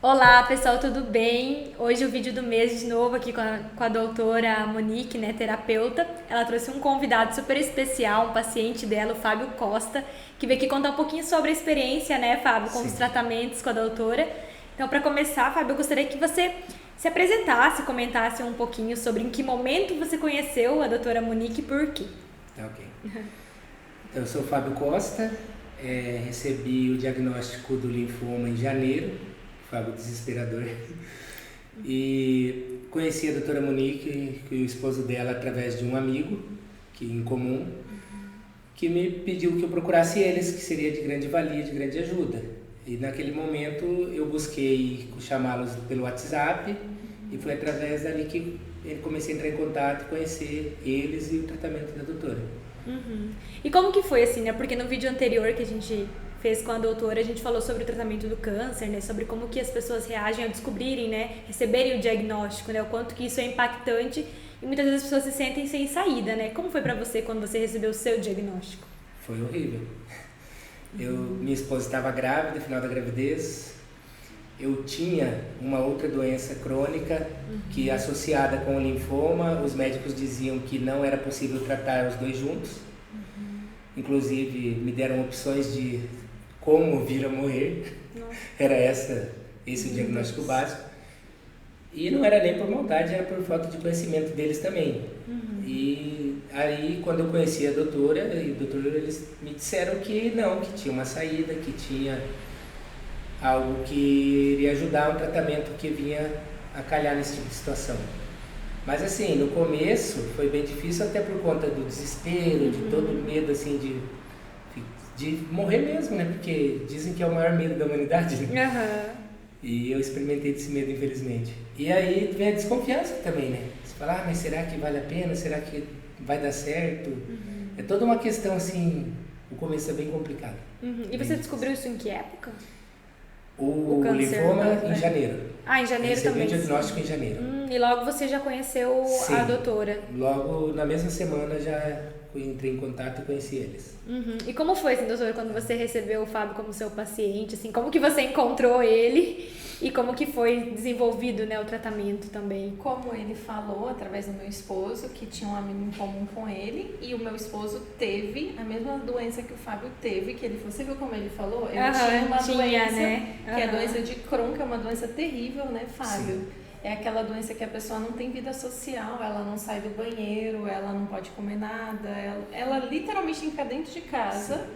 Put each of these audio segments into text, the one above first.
Olá pessoal, tudo bem? Hoje o vídeo do mês de novo aqui com a doutora Monique, né, terapeuta. Ela trouxe um convidado super especial, um paciente dela, o Fábio Costa, que veio aqui contar um pouquinho sobre a experiência, né, Fábio, com os Sim. tratamentos com a doutora. Então, para começar, Fábio, eu gostaria que você se apresentasse, comentasse um pouquinho sobre em que momento você conheceu a doutora Monique e por quê. Tá, ok. Então, eu sou o Fábio Costa, recebi o diagnóstico do linfoma em janeiro, Fábio desesperador, e conheci a doutora Monique, que o esposo dela, através de um amigo que em comum, que me pediu que eu procurasse eles, que seria de grande valia, de grande ajuda. E naquele momento eu busquei chamá-los pelo WhatsApp e foi através dali que eu comecei a entrar em contato, conhecer eles e o tratamento da doutora. E como que foi assim, né? Porque no vídeo anterior que a gente fez com a doutora, a gente falou sobre o tratamento do câncer, né? Sobre como que as pessoas reagem ao descobrirem, né? Receberem o diagnóstico, né? O quanto que isso é impactante e muitas vezes as pessoas se sentem sem saída, né? Como foi pra você quando você recebeu o seu diagnóstico? Foi horrível. Minha esposa estava grávida, no final da gravidez. Eu tinha uma outra doença crônica que, associada com o linfoma, os médicos diziam que não era possível tratar os dois juntos. Inclusive, me deram opções de como vir a morrer. Nossa. Era esse o diagnóstico básico. E não era nem por maldade, era por falta de conhecimento deles também. E aí, quando eu conheci a doutora e o doutor, eles me disseram que não, que tinha uma saída, que tinha algo que iria ajudar, um tratamento que vinha a calhar nesse tipo de situação. Mas assim, no começo foi bem difícil, até por conta do desespero, de todo o medo assim de morrer mesmo, né? Porque dizem que é o maior medo da humanidade, né? Aham. E eu experimentei desse medo, infelizmente. E aí vem a desconfiança também, né? Você fala, mas será que vale a pena? Será que vai dar certo? É toda uma questão assim, o começo é bem complicado. E você descobriu isso em que época? O câncer, linfoma né? em janeiro. Ah, em janeiro Recebi também. o diagnóstico em janeiro. E logo você já conheceu Sim. a doutora. Logo na mesma semana já entrei em contato e conheci eles. E como foi, assim, doutora, quando você recebeu o Fábio como seu paciente, assim, como que você encontrou ele e como que foi desenvolvido, né, o tratamento também? Como ele falou, através do meu esposo, que tinha um amigo em comum com ele, e o meu esposo teve a mesma doença que o Fábio teve, que ele, você viu como ele falou? Ele tinha uma doença, né? que é a doença de Crohn, que é uma doença terrível, né, Fábio? Sim. É aquela doença que a pessoa não tem vida social, ela não sai do banheiro, ela não pode comer nada, ela literalmente fica dentro de casa,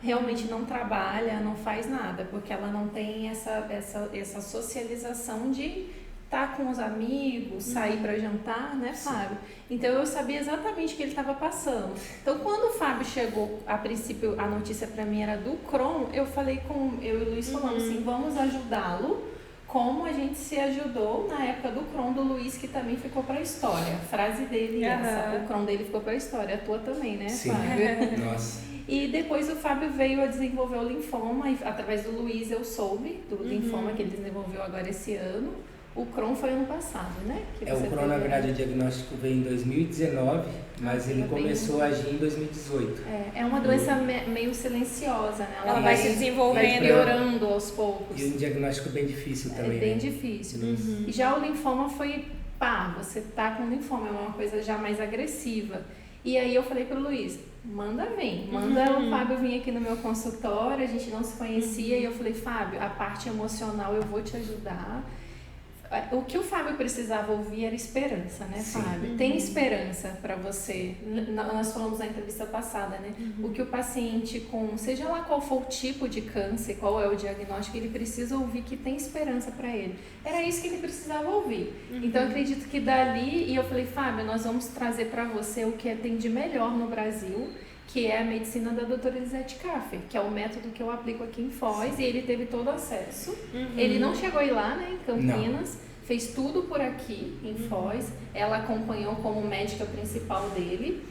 realmente não trabalha, não faz nada, porque ela não tem essa socialização de estar com os amigos, sair para jantar, né, Fábio? Então eu sabia exatamente o que ele estava passando. Então quando o Fábio chegou, a princípio a notícia para mim era do Crohn, eu falei eu e o Luiz falamos assim, vamos ajudá-lo como a gente se ajudou na época do Crohn do Luiz, que também ficou para a história. A frase dele é essa, o Crohn dele ficou para a história, a tua também, né, Sim. Fábio? Nossa. E depois o Fábio veio a desenvolver o linfoma, e através do Luiz eu soube do linfoma que ele desenvolveu agora esse ano. O Crohn foi ano passado, né? O Crohn, na verdade, o diagnóstico veio em 2019, mas ele começou a agir em 2018. É uma doença meio silenciosa, né? Ela vai se desenvolvendo. Vai piorando aos poucos. E um diagnóstico bem difícil também, É bem né? difícil. E já o linfoma foi, você tá com linfoma, é uma coisa já mais agressiva. E aí eu falei pro Luiz, manda o Fábio vir aqui no meu consultório, a gente não se conhecia, e eu falei, Fábio, a parte emocional eu vou te ajudar. O que o Fábio precisava ouvir era esperança, né, Fábio? Tem esperança para você. Nós falamos na entrevista passada, né? O que o paciente seja lá qual for o tipo de câncer, qual é o diagnóstico, ele precisa ouvir que tem esperança para ele. Era isso que ele precisava ouvir. Então, eu acredito que dali, e eu falei, Fábio, nós vamos trazer para você o que tem de melhor no Brasil, que é a medicina da doutora Elisete Kaffer, que é o método que eu aplico aqui em Foz, e ele teve todo acesso. Ele não chegou a ir lá, né, em Campinas, fez tudo por aqui em Foz, ela acompanhou como médica principal dele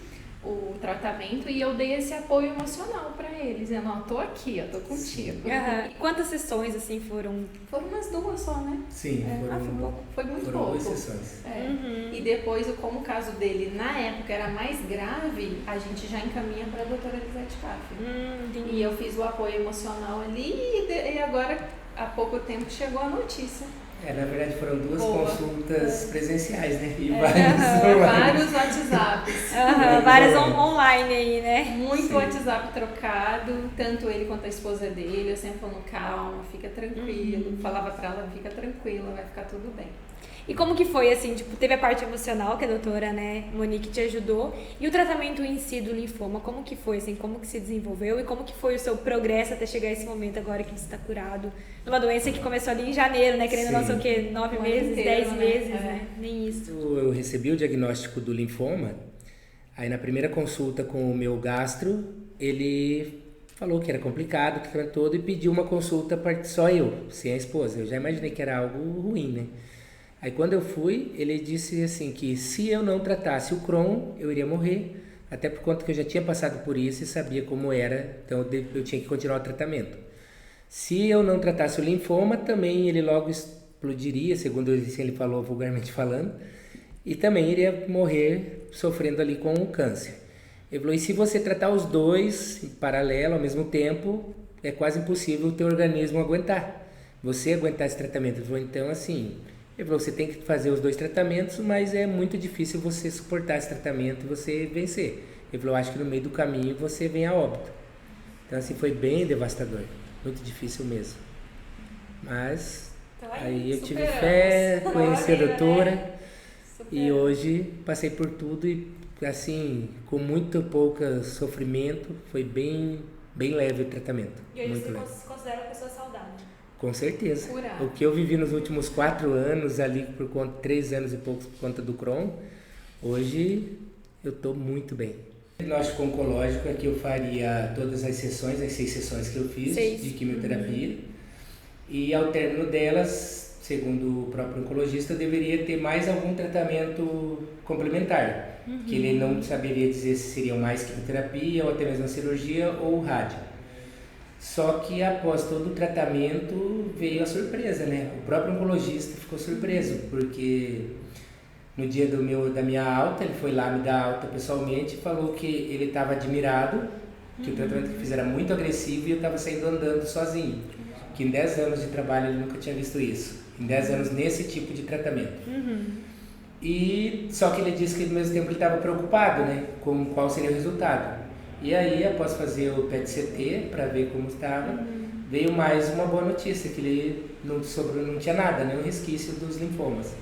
o tratamento, e eu dei esse apoio emocional para ele, dizendo, tô aqui, tô contigo. E quantas sessões, assim, foram? Foram umas 2 só, né? Sim, foi muito foram pouco. 2 sessões. E depois, como o caso dele, na época, era mais grave, a gente já encaminha para a doutora Elisete Kaffer. E eu fiz o apoio emocional ali, e agora há pouco tempo chegou a notícia. Na verdade foram 2 consultas presenciais, né? E vários WhatsApps. Várias online aí, né? Muito WhatsApp trocado, tanto ele quanto a esposa dele. Eu sempre falando, calma, fica tranquilo. Falava pra ela, fica tranquila, vai ficar tudo bem. E como que foi, assim, tipo, teve a parte emocional que a doutora, né, Monique te ajudou, e o tratamento em si do linfoma, como que foi, assim, como que se desenvolveu e como que foi o seu progresso até chegar a esse momento agora que você está curado? Numa doença que começou ali em janeiro, né, querendo não sei o quê, 9 meses, inteiro, 10 meses, né, nem isso. Eu recebi o diagnóstico do linfoma, aí na primeira consulta com o meu gastro, ele falou que era complicado, que era todo, e pediu uma consulta só eu, sem a esposa. Eu já imaginei que era algo ruim, né? Aí quando eu fui, ele disse assim que se eu não tratasse o Crohn, eu iria morrer, até por conta que eu já tinha passado por isso e sabia como era, então eu tinha que continuar o tratamento. Se eu não tratasse o linfoma, também ele logo explodiria, segundo ele falou, vulgarmente falando, e também iria morrer sofrendo ali com o câncer. Ele falou, e se você tratar os dois em paralelo, ao mesmo tempo, é quase impossível o teu organismo aguentar, você aguentar esse tratamento. Ele falou, então assim... Ele falou, você tem que fazer os 2 tratamentos, mas é muito difícil você suportar esse tratamento e você vencer. Ele falou, acho que no meio do caminho você vem a óbito. Então, assim, foi bem devastador. Muito difícil mesmo. Mas, então, aí eu tive fé, conheci a doutora, né? E hoje passei por tudo e, assim, com muito pouco sofrimento, foi bem leve o tratamento. E hoje muito você leve. se considera uma pessoa saudável? Com certeza. Curado. O que eu vivi nos últimos 4 anos, ali por conta, 3 anos e poucos por conta do Crohn, hoje eu estou muito bem. O diagnóstico oncológico é que eu faria todas as sessões, as 6 sessões que eu fiz de quimioterapia, e ao término delas, segundo o próprio oncologista, eu deveria ter mais algum tratamento complementar, que ele não saberia dizer se seria mais quimioterapia ou até mesmo a cirurgia ou rádio. Só que após todo o tratamento veio a surpresa, né? O próprio oncologista ficou surpreso, porque no dia da minha alta, ele foi lá me dar alta pessoalmente e falou que ele estava admirado, que o tratamento que fiz era muito agressivo e eu estava saindo andando sozinho. Que em 10 anos de trabalho ele nunca tinha visto isso. Em 10 anos nesse tipo de tratamento. E só que ele disse que ao mesmo tempo ele estava preocupado, né? Com qual seria o resultado. E aí, após fazer o PET-CT para ver como estava, veio mais uma boa notícia, que ele não tinha nada, nenhum resquício dos linfomas,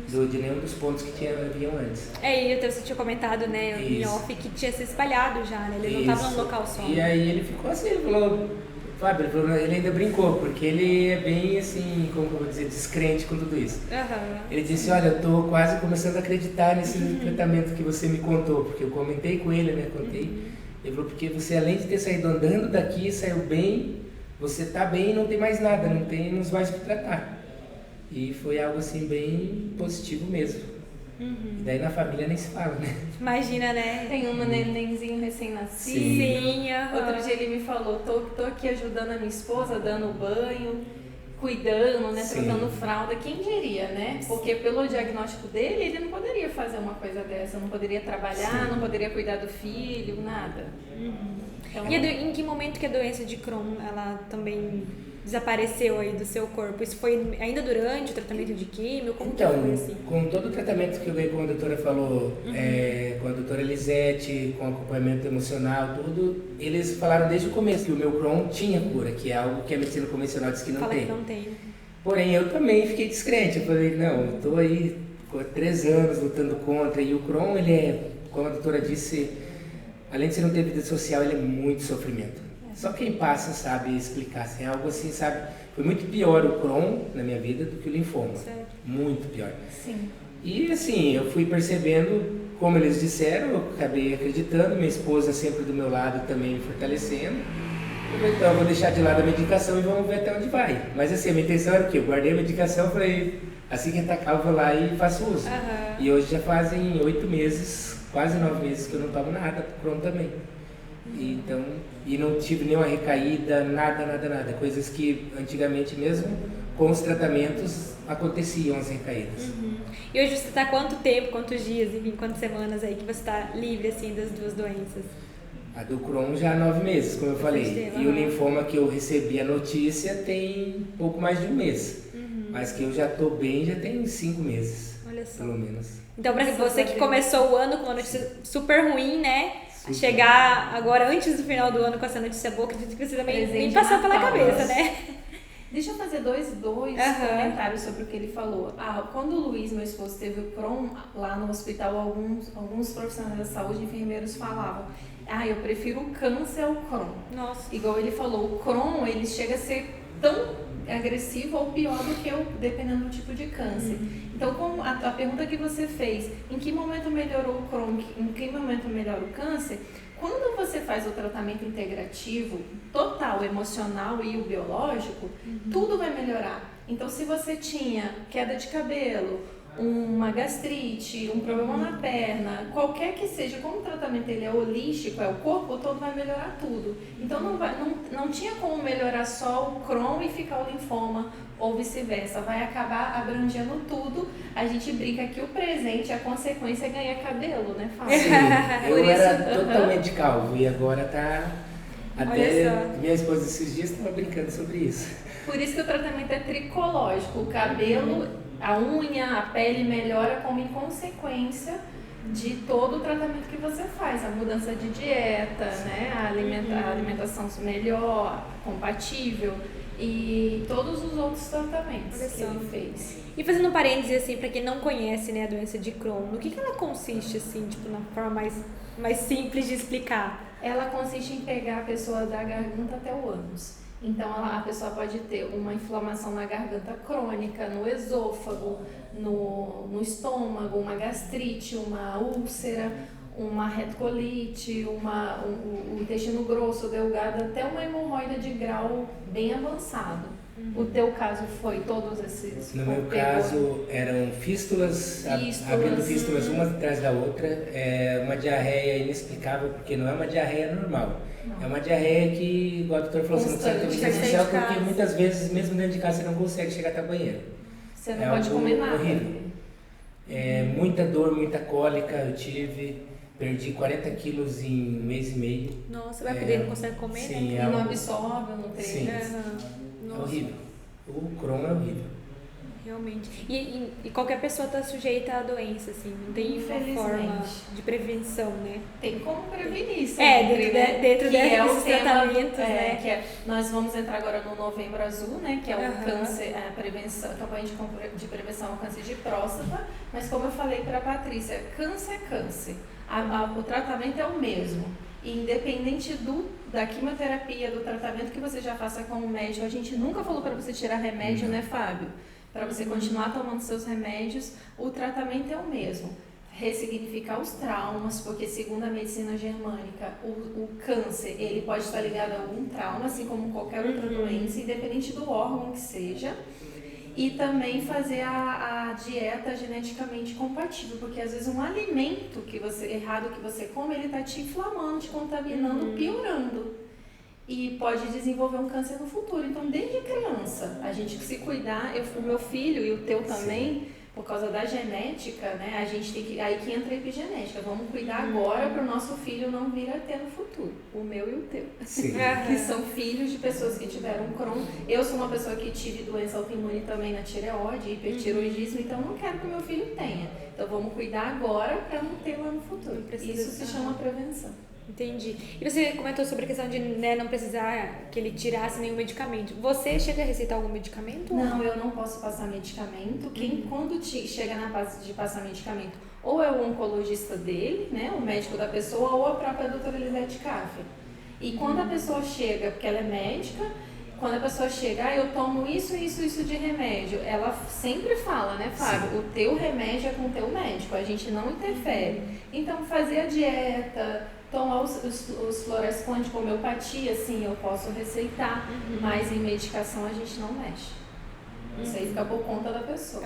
de nenhum dos pontos que haviam antes. E você tinha comentado, né, em off, que tinha se espalhado já, né? Ele não estava num local só. E aí ele ficou assim, ele falou, Fábio, ele ainda brincou, porque ele é bem assim, como eu vou dizer, descrente com tudo isso. Ele disse, olha, eu estou quase começando a acreditar nesse tratamento que você me contou, porque eu comentei com ele, né, contei. Ele falou, porque você além de ter saído andando daqui, saiu bem, você tá bem e não tem mais nada, não temos mais o que tratar. E foi algo assim bem positivo mesmo. E daí na família nem se fala, né? Imagina, né? Tem um nenenzinho recém-nascido. Sim. Outro dia ele me falou, tô aqui ajudando a minha esposa, dando banho, cuidando, né, trocando fralda, quem diria, né? Porque pelo diagnóstico dele, ele não poderia fazer uma coisa dessa, não poderia trabalhar, não poderia cuidar do filho, nada. Então, e em que momento que a doença de Crohn, ela também desapareceu aí do seu corpo? Isso foi ainda durante o tratamento de químio? Como que foi assim? Com todo o tratamento que eu dei, como a doutora falou, com a doutora Elisete, com acompanhamento emocional, tudo, eles falaram desde o começo que o meu Crohn tinha cura, que é algo que a medicina convencional diz que não tem. Que não tem. Porém, eu também fiquei descrente. Eu falei, não, eu estou aí há 3 anos lutando contra, e o Crohn, ele é, como a doutora disse, além de ser não ter vida social, ele é muito sofrimento. Só quem passa sabe explicar, assim, algo assim, sabe? Foi muito pior o Crohn na minha vida do que o linfoma. Certo. Muito pior. Sim. E assim, eu fui percebendo, como eles disseram, eu acabei acreditando, minha esposa sempre do meu lado também me fortalecendo. Eu falei, então eu vou deixar de lado a medicação e vamos ver até onde vai. Mas assim, a minha intenção era o quê? Eu guardei a medicação e falei, assim que atacar eu vou lá e faço uso. E hoje já fazem 8 meses, quase 9 meses que eu não tomo nada, pro Crohn também. Então, e não tive nenhuma recaída, nada. Coisas que antigamente mesmo, com os tratamentos, aconteciam as recaídas. E hoje você está quanto tempo, quantos dias, enfim, quantas semanas aí que você está livre, assim, das duas doenças? A do Crohn já há 9 meses, como eu falei. E o linfoma que eu recebi a notícia tem pouco mais de 1 mês. Mas que eu já tô bem já tem 5 meses. Olha só. Pelo menos. Então, pra você que começou o ano com uma notícia super ruim, né? Super. Chegar agora, antes do final do ano, com essa notícia boa, acredito que você também nem passou pela cabeça, né? Deixa eu fazer dois comentários sobre o que ele falou. Quando o Luiz, meu esposo, teve o Crohn, lá no hospital, alguns profissionais da saúde, enfermeiros, falavam: eu prefiro o câncer ao Crohn. Nossa. Igual ele falou, o Crohn, ele chega a ser tão agressivo ou pior do que dependendo do tipo de câncer. Então, como a pergunta que você fez, em que momento melhorou o Crohn, em que momento melhora o câncer? Quando você faz o tratamento integrativo, total, emocional e o biológico, tudo vai melhorar. Então, se você tinha queda de cabelo, uma gastrite, um problema na perna, qualquer que seja, como o tratamento ele é holístico, o corpo todo vai melhorar tudo. Então, não tinha como melhorar só o Crohn e ficar o linfoma, ou vice-versa, vai acabar abrangendo tudo. A gente brinca que o presente, a consequência é ganhar cabelo, né, Fábio? Sim, eu era totalmente calvo e agora tá... Até minha esposa esses dias estava brincando sobre isso. Por isso que o tratamento é tricológico. O cabelo, a unha, a pele melhora como em consequência de todo o tratamento que você faz. A mudança de dieta, né? A alimentação melhor, compatível. E todos os outros tratamentos que ele fez. E fazendo um parênteses, assim, pra quem não conhece, né, a doença de Crohn, no que ela consiste, assim, tipo, na forma mais simples de explicar? Ela consiste em pegar a pessoa da garganta até o ânus. Então, a pessoa pode ter uma inflamação na garganta crônica, no esôfago, no estômago, uma gastrite, uma úlcera, uma retocolite, o intestino grosso, delgado, até uma hemorroida de grau bem avançado. O teu caso foi todos esses? No meu caso, eram fístulas, abrindo fístulas uma atrás da outra. É uma diarreia inexplicável, porque não é uma diarreia normal. Não. É uma diarreia que, igual o doutor falou, você não consegue ter artificial, porque muitas vezes, mesmo dentro de casa, você não consegue chegar até o banheiro. Você não pode comer nada. Horrível. Muita dor, muita cólica eu tive. Perdi 40 quilos em 1 mês e meio. Nossa, vai poder não consegue comer, sim, né? E não absorve, não tem. Sim. É horrível. O Crohn é horrível. Realmente. E qualquer pessoa está sujeita à doença, assim, não tem uma forma de prevenção, né? Tem como prevenir isso. Dentro desses tratamentos, né? Nós vamos entrar agora no Novembro Azul, né? Que é o câncer, a prevenção, a campanha de prevenção ao câncer de próstata. Mas como eu falei para a Patrícia, câncer é câncer. O tratamento é o mesmo. E independente da quimioterapia, do tratamento que você já faça com o médico, a gente nunca falou para você tirar remédio, né, Fábio? Para você continuar tomando seus remédios, o tratamento é o mesmo. Ressignificar os traumas, porque segundo a medicina germânica, o câncer ele pode estar ligado a algum trauma, assim como qualquer outra doença, independente do órgão que seja. E também fazer a dieta geneticamente compatível, porque às vezes um alimento errado que você come, ele está te inflamando, te contaminando, piorando. E pode desenvolver um câncer no futuro. Então, desde criança, a gente se cuidar, o meu filho e o teu também, por causa da genética, né? A gente tem que, aí que entra a epigenética. Vamos cuidar agora para o nosso filho não vir a ter no futuro. O meu e o teu. Sim. Que são filhos de pessoas que tiveram Crohn. Eu sou uma pessoa que tive doença autoimune também na tireoide, hipertiroidismo, então não quero que o meu filho tenha. Então vamos cuidar agora para não ter lá no futuro. Isso se chama prevenção. Entendi. E você comentou sobre a questão de não precisar que ele tirasse nenhum medicamento. Você chega a receitar algum medicamento? Não, eu não posso passar medicamento. Quando chega na fase de passar medicamento, ou é o oncologista dele, né, o médico da pessoa, ou a própria doutora Elisete Kaffer. E quando a pessoa chega, porque ela é médica, quando a pessoa chega, eu tomo isso de remédio, ela sempre fala, né, Fábio? Sim. O teu remédio é com o teu médico, a gente não interfere. Então, fazer a dieta, tomar os fluorescontes com homeopatia, assim, eu posso receitar, mas em medicação a gente não mexe. Isso aí fica por conta da pessoa.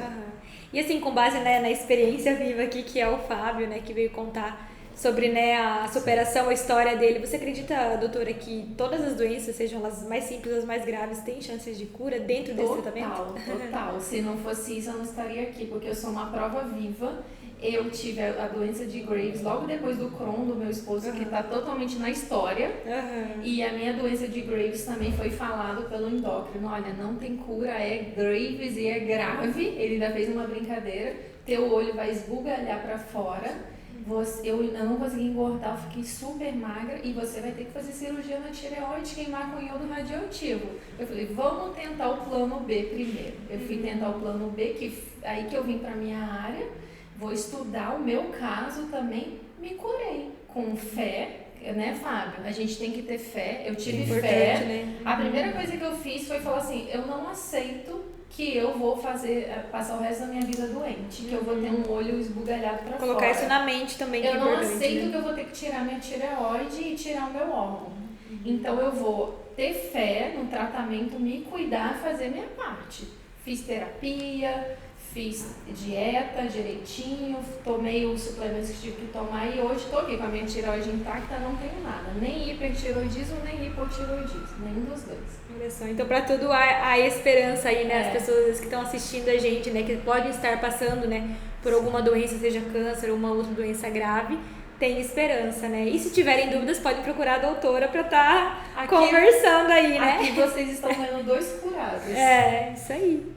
E assim, com base, né, na experiência viva aqui, que é o Fábio, né, que veio contar sobre, né, a superação, a história dele, você acredita, doutora, que todas as doenças, sejam elas mais simples ou as mais graves, têm chances de cura dentro desse tratamento? Total. Se não fosse isso, eu não estaria aqui, porque eu sou uma prova viva. Eu tive a doença de Graves logo depois do Crohn, do meu esposo, que tá totalmente na história. E a minha doença de Graves também foi falado pelo endócrino. Olha, não tem cura, é Graves e é grave. Ele ainda fez uma brincadeira. Teu olho vai esbugalhar para fora. Eu não consegui engordar, eu fiquei super magra e você vai ter que fazer cirurgia na tireoide, queimar com iodo radioativo. Eu falei, vamos tentar o plano B primeiro. Eu fui tentar o plano B, aí que eu vim para minha área, vou estudar o meu caso também, me curei com fé. Né, Fábio? A gente tem que ter fé. Eu tive fé. Né? A primeira coisa que eu fiz foi falar assim, eu não aceito que eu vou passar o resto da minha vida doente, que eu vou ter um olho esbugalhado pra fora. Colocar isso na mente também, que é importante. Eu não aceito, né? que eu vou ter que tirar minha tireoide e tirar o meu órgão. Então eu vou ter fé no tratamento, me cuidar, fazer minha parte. Fiz terapia, fiz dieta direitinho, tomei os suplementos que tive que tomar e hoje estou aqui com a minha tireoide intacta, não tenho nada. Nem hipertiroidismo, nem hipotiroidismo, nenhum dos dois. Olha só, então para tudo há esperança aí, né? As pessoas que estão assistindo a gente, né? Que podem estar passando, né? Por alguma doença, seja câncer ou uma outra doença grave, tem esperança, né? E se tiverem dúvidas, podem procurar a doutora para estar conversando aí, né? Aqui vocês estão vendo 2 curados. É, isso aí.